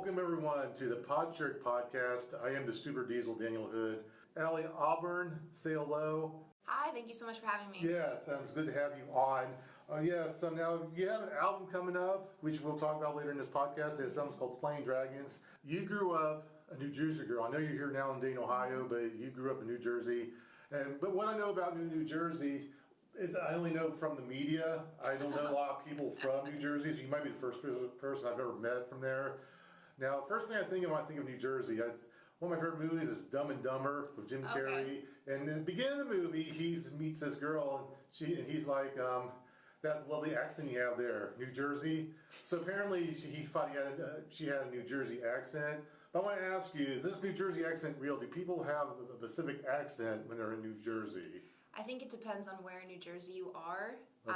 Welcome everyone to the Podshirt Podcast. I am the Super Diesel Daniel Hood. Allie, Auburn, say hello. Hi, thank you so much for having me. Yes, it's good to have you on. Yes, now you have an album coming up, which we'll talk about later in this podcast. It's something called SLAYIN Dragons. You grew up a New Jersey girl. I know you're here now in Dayton, Ohio, but you grew up in New Jersey. But what I know about New Jersey is I only know from the media. I don't know a lot of people from New Jersey, so you might be the first person I've ever met from there. Now, first thing I think of when I think of New Jersey, one of my favorite movies is Dumb and Dumber with Jim Carrey. And in the beginning of the movie, he meets this girl, and he's like, "That's a lovely accent you have there, New Jersey." So apparently, he thought she had a New Jersey accent. But I want to ask you: is this New Jersey accent real? Do people have a specific accent when they're in New Jersey? I think it depends on where in New Jersey you are. Okay.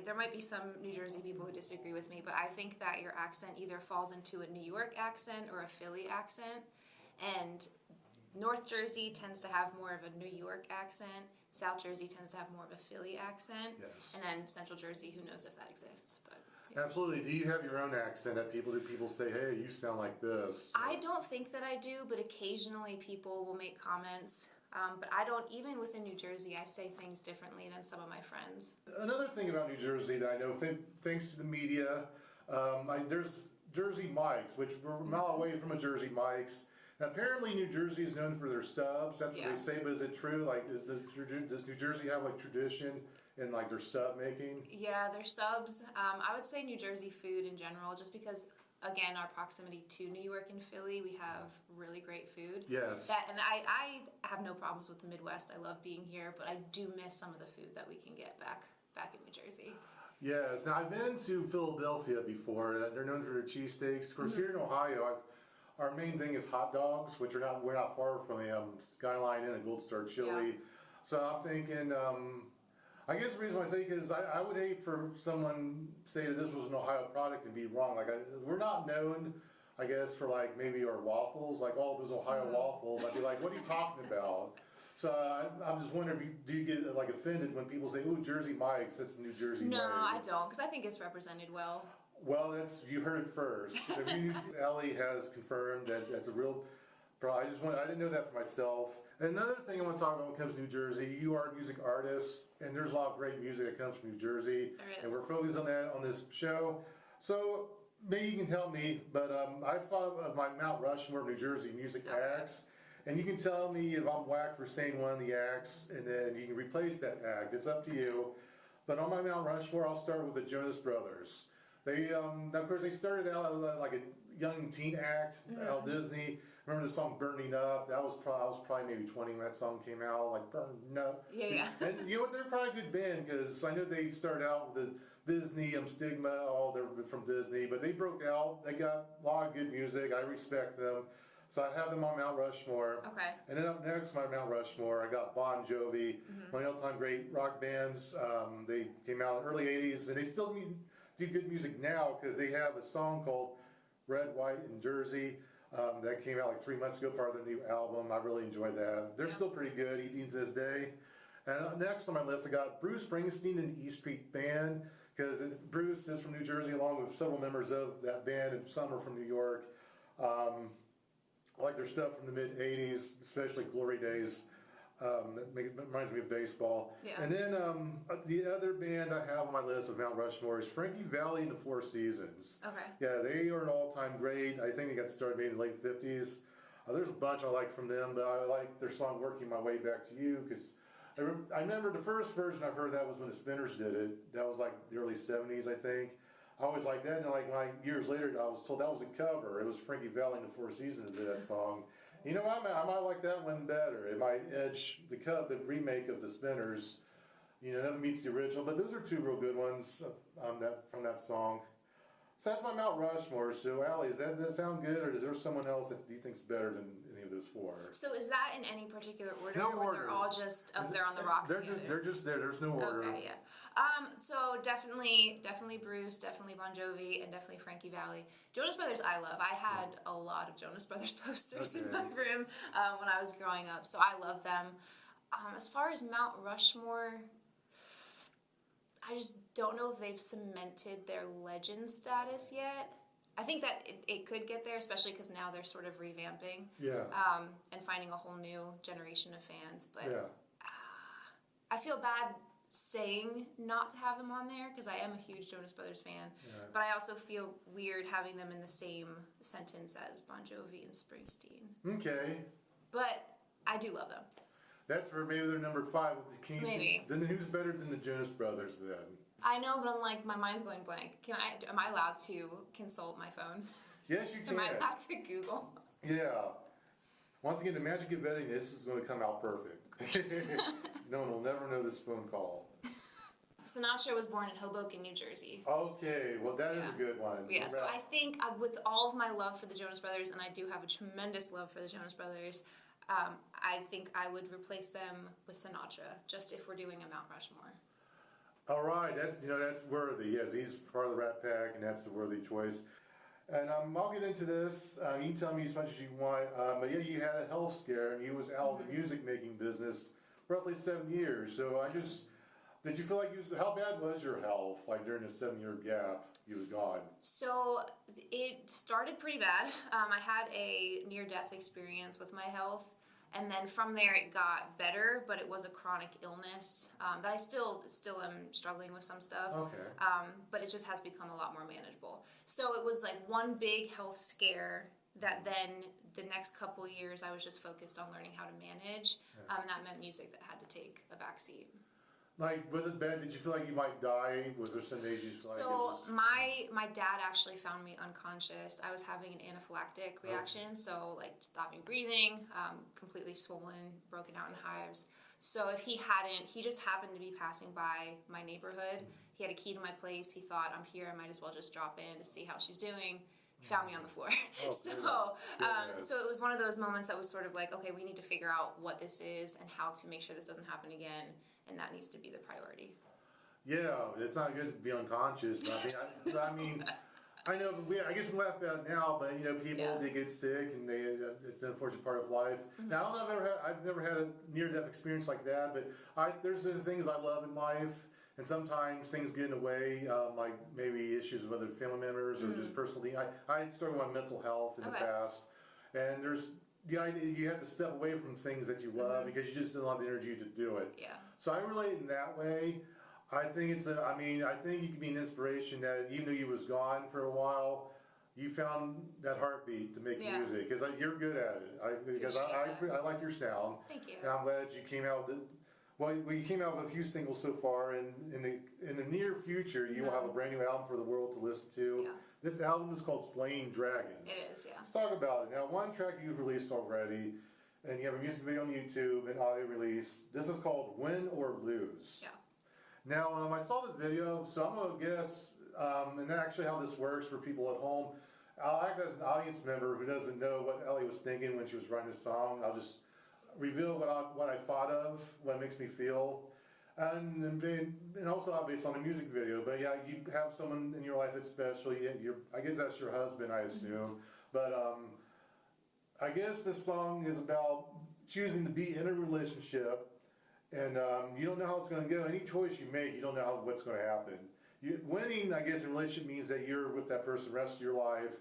There might be some New Jersey people who disagree with me, but I think that your accent either falls into a New York accent or a Philly accent. And North Jersey tends to have more of a New York accent. South Jersey tends to have more of a Philly accent. Yes. And then Central Jersey, who knows if that exists. But yeah. Absolutely. Do you have your own accent that people say, "Hey, you sound like this"? I don't think that I do, but occasionally people will make comments. But I don't, even within New Jersey, I say things differently than some of my friends. Another thing about New Jersey that I know, thanks to the media, there's Jersey Mike's, which we're a mile away from a Jersey Mike's. Now, apparently, New Jersey is known for their subs. That's what they say, but is it true? Like, does New Jersey have like tradition in like their sub making? Yeah, their subs. I would say New Jersey food in general, just because, again, our proximity to New York and Philly, we have really great food. Yes. I have no problems with the Midwest. I love being here, but I do miss some of the food that we can get back in New Jersey. Yes. Now, I've been to Philadelphia before. They're known for their cheesesteaks. Of course, here in Ohio, our main thing is hot dogs, which we're not far from the Skyline Inn and Gold Star Chili. Yeah. So I'm thinking, I guess the reason why I say because I would hate for someone say that this was an Ohio product and be wrong. Like we're not known, I guess, for like maybe our waffles, like all those Ohio waffles. I'd be like, what are you talking about? So I'm just wondering, do you get like offended when people say, "Ooh, Jersey Mike's"? That's New Jersey. No, Mike. I don't, because I think it's represented well. Well, you heard it first. Allie has confirmed that that's a real problem. I didn't know that for myself. And another thing I want to talk about when it comes to New Jersey, you are a music artist, and there's a lot of great music that comes from New Jersey. There is. And we're focused on that on this show. So maybe you can help me, but I thought of my Mount Rushmore of New Jersey music acts. And you can tell me if I'm whack for saying one of the acts, and then you can replace that act. It's up to you. But on my Mount Rushmore, I'll start with the Jonas Brothers. They, of course, they started out like a young teen act, Al Disney. Remember the song "Burning Up"? I was probably maybe 20 when that song came out. Like "Burning Up." Yeah. And you know what? They're probably a good band because I know they started out with the Disney stigma. Oh, they're from Disney, but they broke out. They got a lot of good music. I respect them. So I have them on Mount Rushmore. Okay. And then up next, my Mount Rushmore, I got Bon Jovi, one of the all-time great rock bands. They came out in the early 80s, and they still do good music now because they have a song called "Red, White, and Jersey" that came out like 3 months ago, part of their new album. I really enjoyed that. They're still pretty good, even to this day. And next on my list, I got Bruce Springsteen and the E Street Band because Bruce is from New Jersey, along with several members of that band, and some are from New York. I like their stuff from the mid-'80s, especially Glory Days. That reminds me of baseball. Yeah. And then the other band I have on my list of Mount Rushmore is Frankie Valli and the Four Seasons. Okay. Yeah, they are an all-time great. I think they got started maybe in the late 50s. There's a bunch I like from them, but I like their song "Working My Way Back to You" because I remember the first version I've heard that was when the Spinners did it. That was like the early 70s, I think. I always liked that, and years later, I was told that was a cover. It was Frankie Valli and the Four Seasons that did that song. You know, I might like that one better. It might edge the remake of the Spinners. You know, never meets the original, but those are two real good ones from that song. So that's my Mount Rushmore. So, Allie, does that sound good, or is there someone else that you think's better than any of those four? So is that in any particular order? No or order. They're all just up there on the rocks together? They're just there. There's no order. Okay, yeah. So definitely Bruce, definitely Bon Jovi, and definitely Frankie Valli. Jonas Brothers I love. I had a lot of Jonas Brothers posters in my room when I was growing up, so I love them. As far as Mount Rushmore, I just don't know if they've cemented their legend status yet. I think that it could get there, especially because now they're sort of revamping. Yeah. And finding a whole new generation of fans. But Yeah. I feel bad saying not to have them on there because I am a huge Jonas Brothers fan. Yeah. But I also feel weird having them in the same sentence as Bon Jovi and Springsteen. Okay. But I do love them. That's where maybe they're number 5. Maybe. Then who's better than the Jonas Brothers then? I know, but I'm like, my mind's going blank. Am I allowed to consult my phone? Yes, you can. Am I allowed to Google? Yeah. Once again, the magic of editing this is going to come out perfect. No one will never know this phone call. Sinatra was born in Hoboken, New Jersey. Okay, well that is a good one. Yeah, so I think with all of my love for the Jonas Brothers, and I do have a tremendous love for the Jonas Brothers, I think I would replace them with Sinatra, just if we're doing a Mount Rushmore. All right, that's worthy. Yes, he's part of the Rat Pack, and that's a worthy choice. And I'll get into this. You can tell me as much as you want. But yeah, you had a health scare, and you was out of the music making business roughly 7 years. So did you feel like how bad was your health? Like during the 7-year gap, you was gone. So it started pretty bad. I had a near-death experience with my health. And then from there it got better, but it was a chronic illness that I still am struggling with some stuff. Okay. But it just has become a lot more manageable. So it was like one big health scare that then the next couple years I was just focused on learning how to manage. And that meant music that had to take a backseat. Like, was it bad? Did you feel like you might die? Was there some days you felt So my dad actually found me unconscious. I was having an anaphylactic reaction, so like stopping breathing, completely swollen, broken out in hives. So if he just happened to be passing by my neighborhood. He had a key to my place. He thought, I'm here, I might as well just drop in to see how she's doing. He found me on the floor. So it was one of those moments that was sort of like, okay, we need to figure out what this is and how to make sure this doesn't happen again. And that needs to be the priority. Yeah, it's not good to be unconscious. But I mean, I know. I guess we laugh about it now, but people they get sick, and it's an unfortunate part of life. Now, I've never had a near-death experience like that, but there's things I love in life, and sometimes things get in the way, like maybe issues with other family members or just personal. I struggle with mental health in the past, and there's the idea you have to step away from things that you love because you just don't have the energy to do it. Yeah. So I relate in that way. I think I think you can be an inspiration that even though you was gone for a while, you found that heartbeat to make music because you're good at it. I like your sound. Thank you. And I'm glad you came out with you came out with a few singles so far, and in the near future, you will have a brand new album for the world to listen to. Yeah. This album is called SLAYIN Dragons. It is, yeah. Let's talk about it. Now, one track you've released already, and you have a music video on YouTube and audio release. This is called Win or Lose. Yeah. Now, I saw the video, so I'm going to guess, and actually how this works for people at home. I'll act as an audience member who doesn't know what Ellie was thinking when she was writing this song. I'll just reveal what I thought of, what makes me feel, and also based on the music video. But yeah, you have someone in your life that's special. I guess that's your husband, I assume. But I guess this song is about choosing to be in a relationship, and you don't know how it's going to go. Any choice you make, you don't know what's going to happen. Winning, I guess, in a relationship means that you're with that person the rest of your life,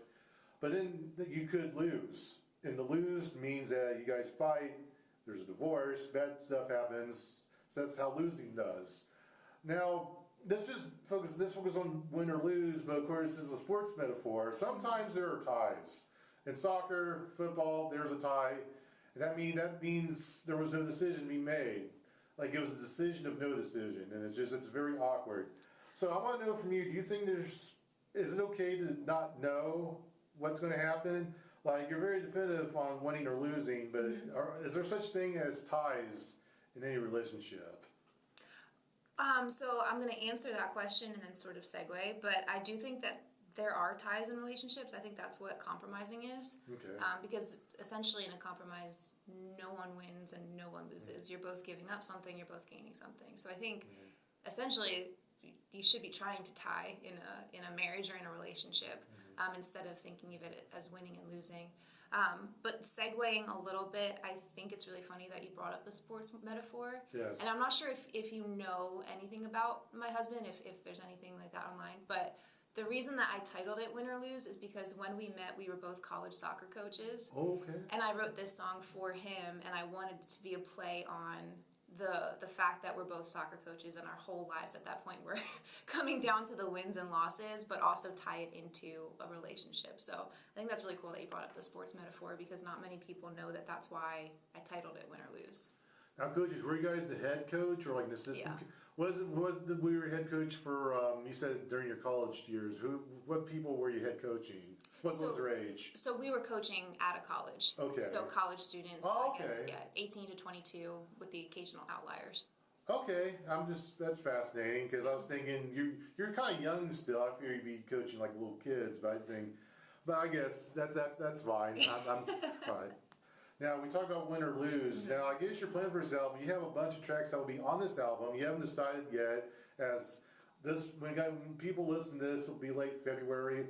but then you could lose. And to lose means that you guys fight, there's a divorce, bad stuff happens. So that's how losing does. Now, let's just focus on win or lose, but of course, this is a sports metaphor. Sometimes there are ties. In soccer, football, there's a tie. And that means there was no decision being made. Like it was a decision of no decision. And it's very awkward. So I want to know from you, do you think is it okay to not know what's going to happen? Like you're very definitive on winning or losing, but is there such thing as ties in any relationship? So I'm going to answer that question and then sort of segue, but I do think that there are ties in relationships. I think that's what compromising is. Okay. Because essentially in a compromise, no one wins and no one loses. You're both giving up something, you're both gaining something. So I think essentially you should be trying to tie in a marriage or in a relationship instead of thinking of it as winning and losing. But segueing a little bit, I think it's really funny that you brought up the sports metaphor. Yes. And I'm not sure if you know anything about my husband, if there's anything like that online, but The reason that I titled it Win or Lose is because when we met, we were both college soccer coaches. Oh, okay. And I wrote this song for him, and I wanted it to be a play on the fact that we're both soccer coaches and our whole lives at that point were coming down to the wins and losses, but also tie it into a relationship. So I think that's really cool that you brought up the sports metaphor, because not many people know that that's why I titled it Win or Lose. Now, coaches, were you guys the head coach or like an assistant? Yeah. We were head coach for, you said during your college years, what people were you head coaching? What was their age? So we were coaching at a college. Okay. So college students, Oh, I guess, okay. 18 to 22 with the occasional outliers. Okay, that's fascinating, because I was thinking, you're kind of young still. I figure you'd be coaching like little kids, but I guess that's fine. I'm fine. Now, we talked about Win or Lose. Mm-hmm. Now, I guess your plan for this album, you have a bunch of tracks that will be on this album. You haven't decided yet, as this, when people listen to this, it'll be late February,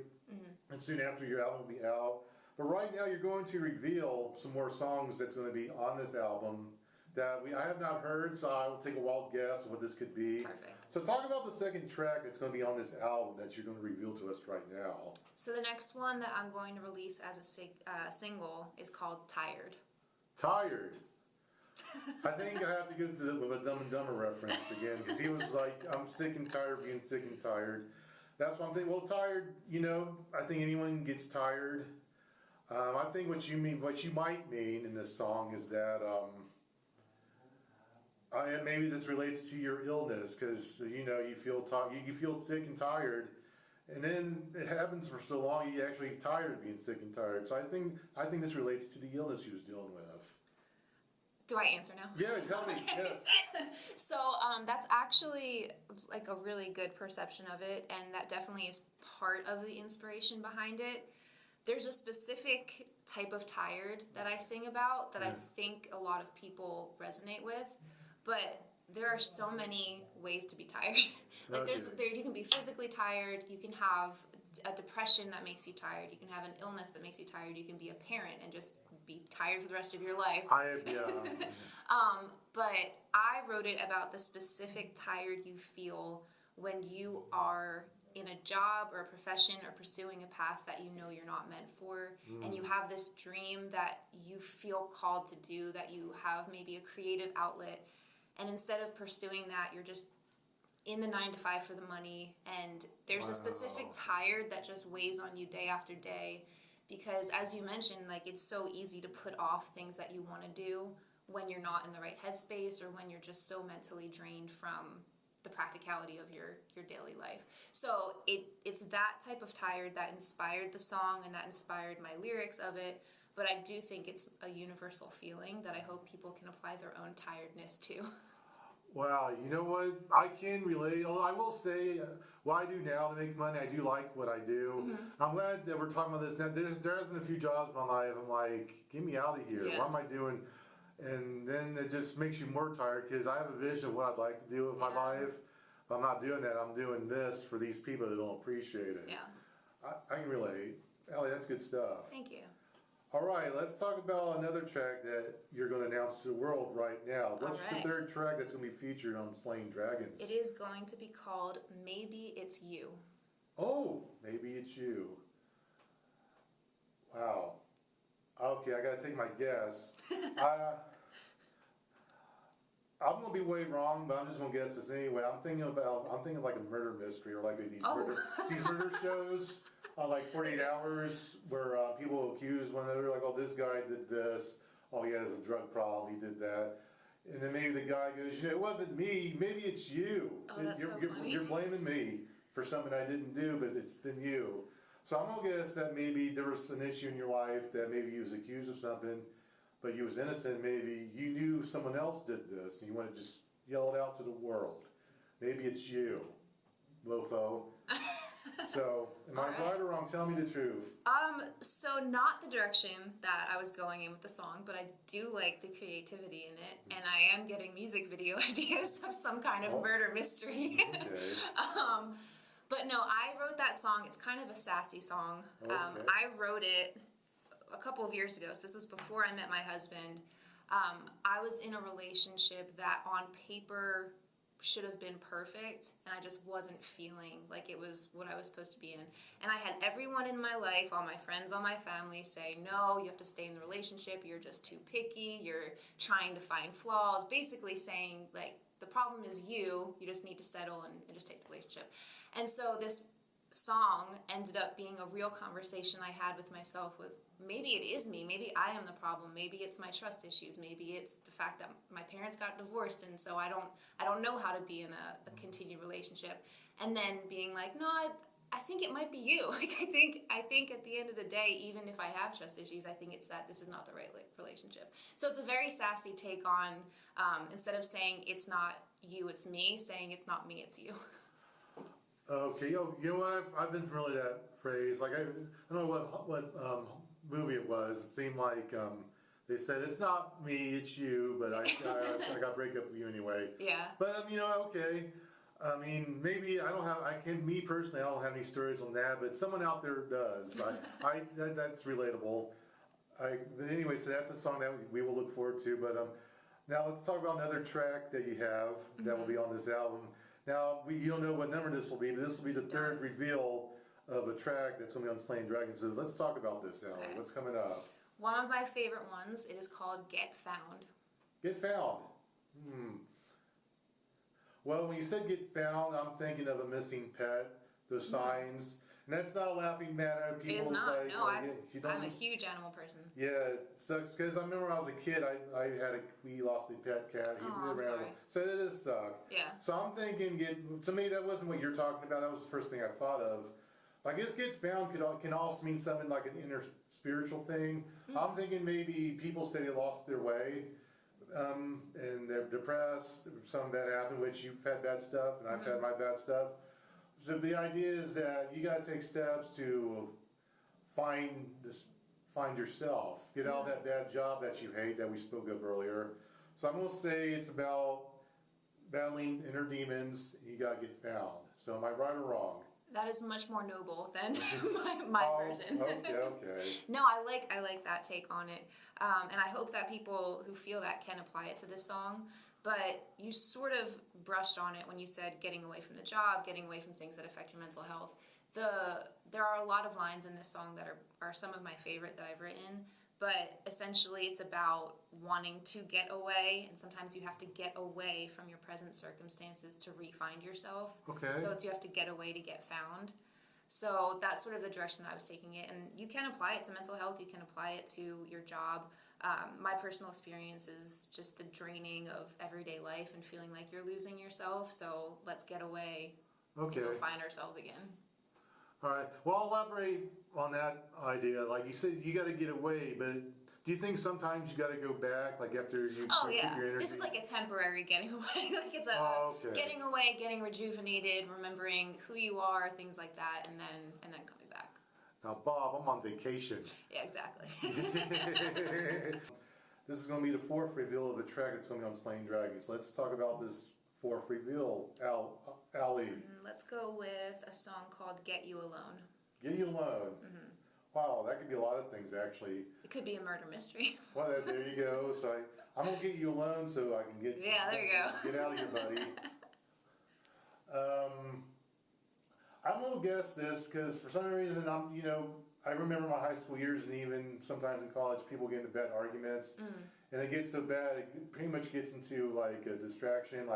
and soon after your album will be out. But right now, you're going to reveal some more songs that's going to be on this album that I have not heard, so I will take a wild guess of what this could be. Perfect. So talk about the second track that's going to be on this album that you're going to reveal to us right now. So the next one that I'm going to release as a single is called Tired. Tired. I think I have to go with a Dumb and Dumber reference again, because he was like, I'm sick and tired of being sick and tired. That's what I'm thinking. Well, tired, I think anyone gets tired. I think what you might mean in this song is that maybe this relates to your illness, because you feel sick and tired, and then it happens for so long you actually tired of being sick and tired. So I think this relates to the illness he was dealing with. Do I answer now? Yeah, tell me. Okay. Yes. So that's actually like a really good perception of it, and that definitely is part of the inspiration behind it. There's a specific type of tired that I sing about that I think a lot of people resonate with, but there are so many ways to be tired. You can be physically tired, you can have a depression that makes you tired, you can have an illness that makes you tired, you can be a parent and just be tired for the rest of your life. But I wrote it about the specific tired you feel when you are in a job or a profession or pursuing a path that you know you're not meant for, and you have this dream that you feel called to do, that you have maybe a creative outlet, and instead of pursuing that, you're just in the 9 to 5 for the money, and there's a specific tired that just weighs on you day after day, because as you mentioned, like, it's so easy to put off things that you want to do when you're not in the right headspace, or when you're just so mentally drained from the practicality of your daily life. So it's that type of tired that inspired the song and that inspired my lyrics of it, but I do think it's a universal feeling that I hope people can apply their own tiredness to. Wow, you know what? I can relate. Although I will say, what I do now to make money, I do like what I do. I'm glad that we're talking about this now. There has been a few jobs in my life. I'm like, get me out of here. Yeah. What am I doing? And then it just makes you more tired, because I have a vision of what I'd like to do with my life. If I'm not doing that, I'm doing this for these people that don't appreciate it. Yeah. I can relate. Allie, that's good stuff. Thank you. All right, let's talk about another track that you're going to announce to the world right now. What's the third track that's going to be featured on SLAYIN Dragons? It is going to be called Maybe It's You. Oh, Maybe It's You. Wow. Okay, I got to take my guess. I'm going to be way wrong, but I'm just going to guess this anyway. I'm thinking like a murder mystery, or like these murder shows. Like 48 Hours, where people accuse one another, like, oh, this guy did this, oh, he has a drug problem, he did that. And then maybe the guy goes, it wasn't me, maybe it's you. Oh, that's so funny. You're blaming me for something I didn't do, but it's been you. So I'm going to guess that maybe there was an issue in your life, that maybe you was accused of something, but you was innocent. Maybe you knew someone else did this, and you want to just yell it out to the world. Maybe it's you, mofo. So, am I right or wrong? Tell me the truth. So not the direction that I was going in with the song, but I do like the creativity in it, and I am getting music video ideas of some kind of murder mystery. Okay. But no, I wrote that song. It's kind of a sassy song. Okay. I wrote it a couple of years ago, so this was before I met my husband. I was in a relationship that on paper should have been perfect, and I just wasn't feeling like it was what I was supposed to be in. And I had everyone in my life, all my friends, all my family say, no, you have to stay in the relationship, you're just too picky, you're trying to find flaws, basically saying, like, the problem is you just need to settle and just take the relationship. And so this song ended up being a real conversation I had with myself with, maybe it is me, maybe I am the problem, maybe it's my trust issues, maybe it's the fact that my parents got divorced and so I don't know how to be in a continued relationship. And then being like, no, I think it might be you. Like, I think at the end of the day, even if I have trust issues, I think it's that this is not the right relationship. So it's a very sassy take on, instead of saying it's not you, it's me, saying it's not me, it's you. Okay, you know what? I've been familiar with that phrase. Like I don't know what movie it was. It seemed like they said it's not me, it's you. But I got to break up with you anyway. Yeah. But okay. I mean, maybe me personally, I don't have any stories on that, but someone out there does. That's relatable. But anyway, so that's a song that we will look forward to. But now let's talk about another track that you have that will be on this album. Now, you don't know what number this will be, but this will be the third reveal of a track that's going to be on SLAYIN Dragons. So let's talk about this, Allie. Okay. What's coming up? One of my favorite ones, it is called Get Found. Get Found. Well, when you said Get Found, I'm thinking of a missing pet, those signs. And that's not a laughing matter. People It is not. Like, No, I'm a huge animal person. Yeah, it sucks because I remember when I was a kid, we lost a pet cat. I'm sorry. So it does suck. Yeah. So I'm thinking, to me, that wasn't what you're talking about. That was the first thing I thought of. I guess Get Found can also mean something like an inner spiritual thing. I'm thinking maybe people say they lost their way, and they're depressed. Something bad happened, which you've had bad stuff, and I've had my bad stuff. So the idea is that you got to take steps to find yourself, get out of that bad job that you hate that we spoke of earlier. So I'm going to say it's about battling inner demons. You got to get found. So am I right or wrong? That is much more noble than my version. Okay. No, I like that take on it, and I hope that people who feel that can apply it to this song. But you sort of brushed on it when you said getting away from the job, getting away from things that affect your mental health. There are a lot of lines in this song that are some of my favorite that I've written, but essentially it's about wanting to get away, and sometimes you have to get away from your present circumstances to re-find yourself. Okay. So you have to get away to get found. So that's sort of the direction that I was taking it, and you can apply it to mental health, you can apply it to your job. My personal experience is just the draining of everyday life and feeling like you're losing yourself, so let's get away and go find ourselves again. All right. Well, I'll elaborate on that idea. Like you said, you got to get away, but do you think sometimes you got to go back, like after you keep your energy? This is like a temporary getting away. Like it's getting away, getting rejuvenated, remembering who you are, things like that, and then coming back. Now, Bob, I'm on vacation. Yeah, exactly. This is going to be the fourth reveal of a track that's going to be on SLAYIN Dragons. Let's talk about this fourth reveal, Allie. Let's go with a song called Get You Alone. Get You Alone. Wow, that could be a lot of things, actually. It could be a murder mystery. Well, there you go. So I'm going to get you alone so I can get... Yeah, there you go. Get out of here, buddy. I'm going to guess this because for some reason I remember my high school years and even sometimes in college people get into bad arguments and it gets so bad it pretty much gets into like a distraction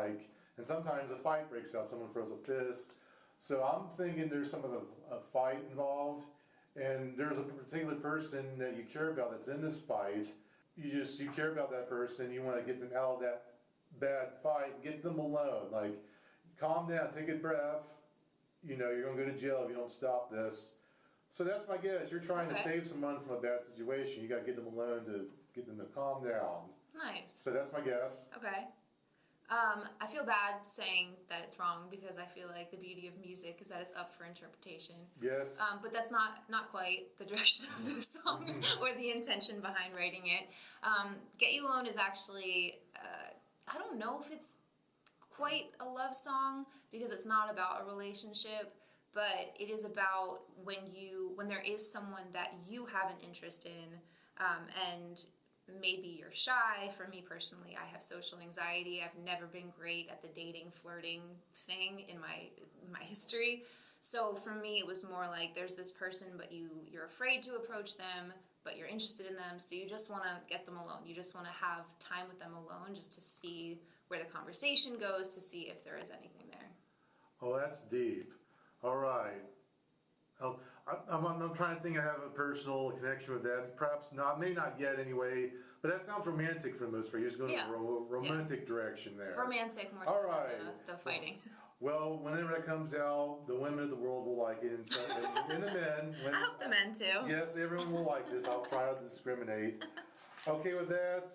and sometimes a fight breaks out, someone throws a fist. So I'm thinking there's some of a fight involved and there's a particular person that you care about that's in this fight. You care about that person, you want to get them out of that bad fight, get them alone, like calm down, take a breath. You're going to go to jail if you don't stop this. So that's my guess. You're trying to save someone from a bad situation. You got to get them alone to get them to calm down. Nice. So that's my guess. Okay. I feel bad saying that it's wrong because I feel like the beauty of music is that it's up for interpretation. Yes. But that's not quite the direction of the song or the intention behind writing it. Get You Alone is actually, I don't know if it's quite a love song because it's not about a relationship, but it is about when there is someone that you have an interest in, and maybe you're shy. For me personally, I have social anxiety. I've never been great at the dating, flirting thing in my history. So for me, it was more like there's this person, but you're afraid to approach them, but you're interested in them. So you just want to get them alone. You just want to have time with them alone just to see where the conversation goes, to see if there is anything there. Oh, that's deep. All right. I'm trying to think I have a personal connection with that. Perhaps not, maybe not yet anyway, but that sounds romantic for the most part. You're just going in a romantic direction there. Romantic more so than the fighting. Well, whenever that comes out, the women of the world will like it, and the men. I hope the men too. Yes, everyone will like this. I'll try not to discriminate. Okay, with that,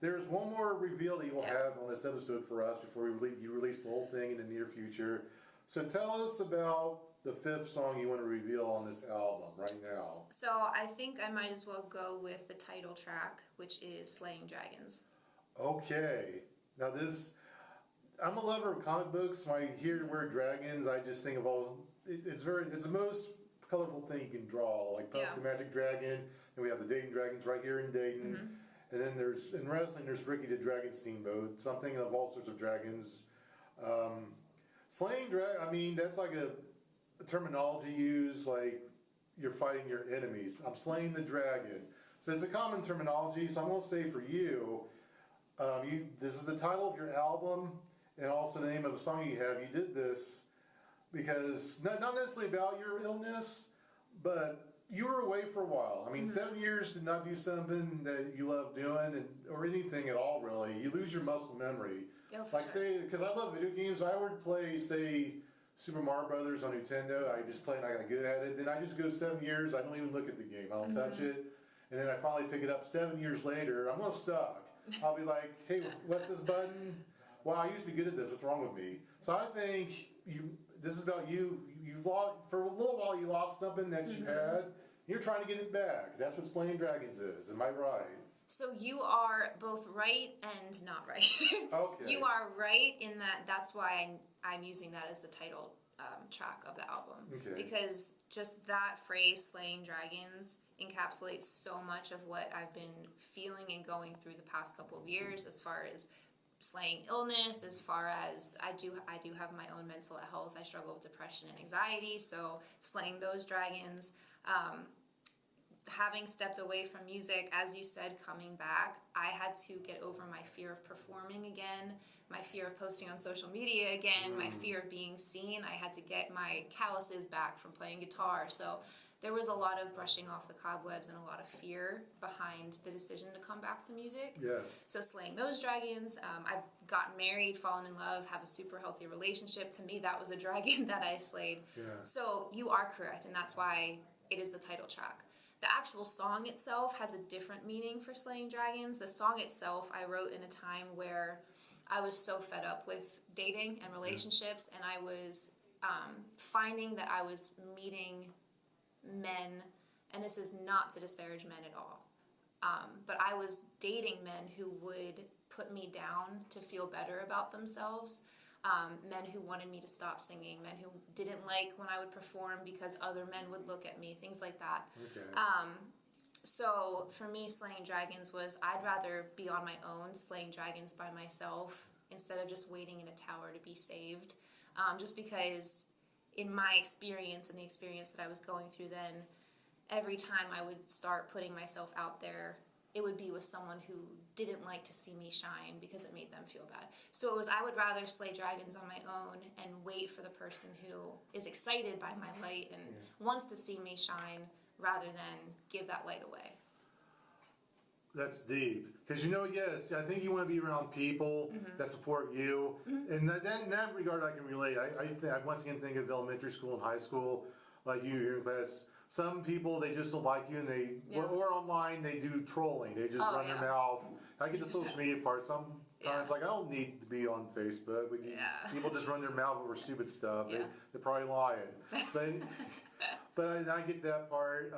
there's one more reveal that you'll have on this episode for us before you release the whole thing in the near future. So tell us about the 5th song you want to reveal on this album right now. So I think I might as well go with the title track, which is Slaying Dragons. Okay. Now I'm a lover of comic books. When I hear the word dragons, I just think of it's the most colorful thing you can draw. Like Puff the Magic Dragon, and we have the Dayton Dragons right here in Dayton. And then in wrestling, there's Ricky the Dragon Steamboat, something of all sorts of dragons. Slaying dragon, I mean, that's like a terminology used, like you're fighting your enemies. I'm slaying the dragon. So it's a common terminology, so I'm going to say for you, this is the title of your album and also the name of a song you have. You did this because, not necessarily about your illness, but you were away for a while. I mean, 7 years to not do something that you love doing or anything at all, really. You lose your muscle memory. Say, because I love video games, I would play, say, Super Mario Brothers on Nintendo. I just play and I got good at it. Then I just go 7 years, I don't even look at the game. I don't touch it. And then I finally pick it up 7 years later. I'm going to suck. I'll be like, hey, what's this button? Wow, I used to be good at this. What's wrong with me? So I think this is about you. You've lost, for a little while, you lost something that you had. You're trying to get it back. That's what Slaying Dragons is. Am I right? So you are both right and not right. Okay. You are right in that's why I'm using that as the title track of the album. Okay. Because just that phrase, Slaying Dragons, encapsulates so much of what I've been feeling and going through the past couple of years, as far as slaying illness, as far as I do have my own mental health. I struggle with depression and anxiety, so slaying those dragons. Having stepped away from music, as you said, coming back, I had to get over my fear of performing again, my fear of posting on social media again, my fear of being seen. I had to get my calluses back from playing guitar. So there was a lot of brushing off the cobwebs and a lot of fear behind the decision to come back to music. Yes. So slaying those dragons, I've gotten married, fallen in love, have a super healthy relationship. To me, that was a dragon that I slayed. Yeah. So you are correct, and that's why it is the title track. The actual song itself has a different meaning for Slaying Dragons. The song itself I wrote in a time where I was so fed up with dating and relationships, and I was finding that I was meeting men, and this is not to disparage men at all, but I was dating men who would put me down to feel better about themselves. Men who wanted me to stop singing, men who didn't like when I would perform because other men would look at me, things like that. Okay. So for me, Slaying Dragons was, I'd rather be on my own, slaying dragons by myself, instead of just waiting in a tower to be saved. Just because in my experience and the experience that I was going through then, every time I would start putting myself out there, it would be with someone who didn't like to see me shine because it made them feel bad. So it was, I would rather slay dragons on my own and wait for the person who is excited by my light and wants to see me shine, rather than give that light away. That's deep. Because yes, I think you want to be around people that support you. And in that regard, I can relate. I once again think of elementary school and high school, like you here in class. Some people, they just don't like you, and or online, they do trolling. They just run their mouth. I get the social media part. Sometimes, like, I don't need to be on Facebook. People just run their mouth over stupid stuff. Yeah. They're probably lying. But I get that part.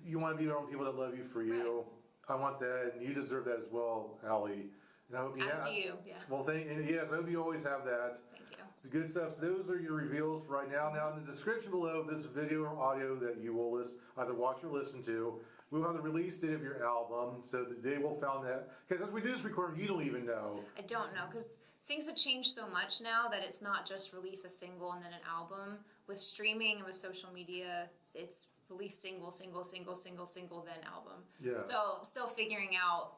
You want to be around people that love you for you. Right. I want that, and you deserve that as well, Allie. And I hope you As do you, yeah. Well, yes, I hope you always have that. Thank you. It's good stuff. So those are your reveals for right now. Now, in the description below of this video or audio that you will either watch or listen to, we'll have the release date of your album, so the day we'll found that, because as we do this recording, you don't even know. I don't know, because things have changed so much now that it's not just release a single and then an album. With streaming and with social media, it's release single, then album. Yeah. So I'm still figuring out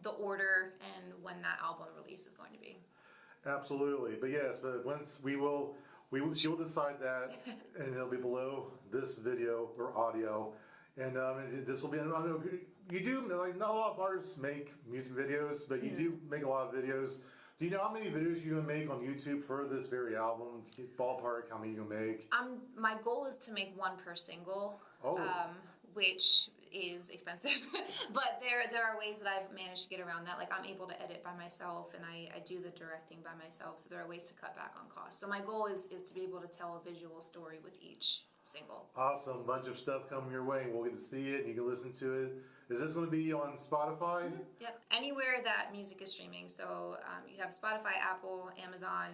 the order and when that album release is going to be. Absolutely, but yes, but once she will decide that, and it'll be below this video or audio, and this will be. You do like not a lot of artists make music videos, but you do make a lot of videos. Do you know how many videos you're gonna make on YouTube for this very album? Ballpark, how many you gonna make? My goal is to make one per single, Oh. Which is expensive. But there are ways that I've managed to get around that. Like I'm able to edit by myself, and I do the directing by myself. So there are ways to cut back on costs. So my goal is to be able to tell a visual story with each single. Awesome, bunch of stuff coming your way, and we'll get to see it, and you can listen to it. Is this going to be on Spotify? Mm-hmm. Yep, anywhere that music is streaming. So you have Spotify, Apple, Amazon,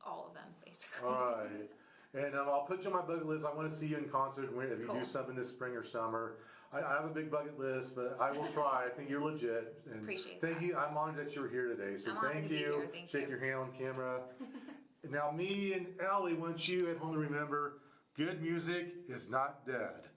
all of them basically. All right. And I'll put you on my bucket list. I want to see you in concert if you Cool. do something this spring or summer. I have a big bucket list, but I will try. I think you're legit. And Appreciate thank that. you. I'm honored that you're here today. So I'm honored thank to be you. here. Thank Shake you. your hand on camera. Now, me and Allie want you at home to remember, good music is not dead.